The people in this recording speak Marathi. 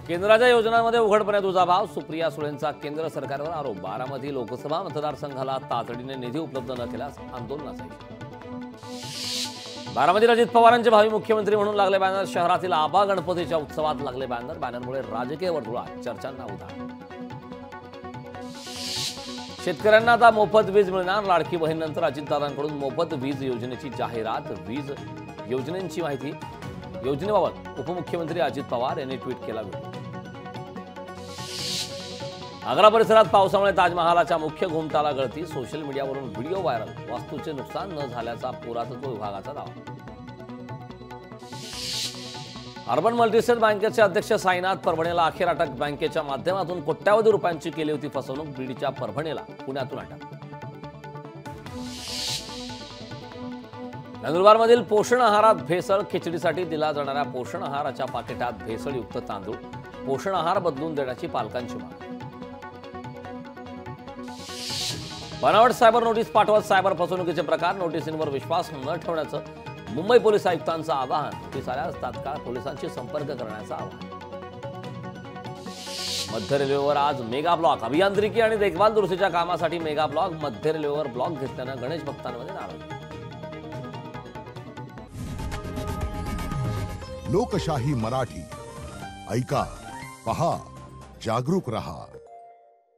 केंद्राच्या योजनांमध्ये उघडपणे दुजाभाव, सुप्रिया सुळेंचा केंद्र सरकारवर आरोप। बारामती लोकसभा मतदारसंघाला तातडीने निधी उपलब्ध न केल्यास आंदोलनाचा इशारा। बारामतीत अजित पवारांचे भावी मुख्यमंत्री म्हणून लागले बॅनर। शहरातील आबा गणपतीच्या उत्सवात लागले बॅनर। बॅनरमुळे राजकीय वर्तुळात चर्चांना उधाण। शेतकऱ्यांना आता मोफत वीज मिळणार। लाडकी बहीणनंतर अजितदादांकडून मोफत वीज योजनेची जाहिरात। वीज योजनेची माहिती। योजनेबाबत उपमुख्यमंत्री अजित पवार यांनी ट्विट केला व्हिडिओ। आग्रा परिसरात पावसामुळे ताजमहालाच्या मुख्य घुमटाला गळती। सोशल मीडियावरून व्हिडिओ व्हायरल। वास्तूचे नुकसान न झाल्याचा पुरातत्व विभागाचा दावा। अर्बन मल्टीस्टेट बँकेचे अध्यक्ष साईनाथ परभणीला अखेर अटक। बँकेच्या माध्यमातून कोट्यावधी रुपयांची केली होती फसवणूक। बीडच्या परभणीला पुण्यातून अटक। नंदुरबारमधील पोषण आहारात भेसळ। खिचडीसाठी दिला जाणाऱ्या पोषण आहाराच्या पाकिटात भेसळयुक्त तांदूळ। पोषण आहार बदलून देण्याची पालकांची मागणी। बनावट सायबर नोटीस पाठवत सायबर फसवणुकीचे प्रकार। नोटिसींवर विश्वास न ठेवण्याचं मुंबई पोलीस आयुक्तांचं आवाहन। नोटीस आल्यास तात्काळ पोलिसांशी संपर्क करण्याचं आवाहन। मध्य रेल्वेवर आज मेगा ब्लॉक। अभियांत्रिकी आणि देखभाल दुरुस्तीच्या कामासाठी मेगा ब्लॉक। मध्य रेल्वेवर ब्लॉक घेतल्यानं गणेश भक्तांमध्ये नाराजी। लोकशाही मराठी ऐका, पहा, जागरूक रहा।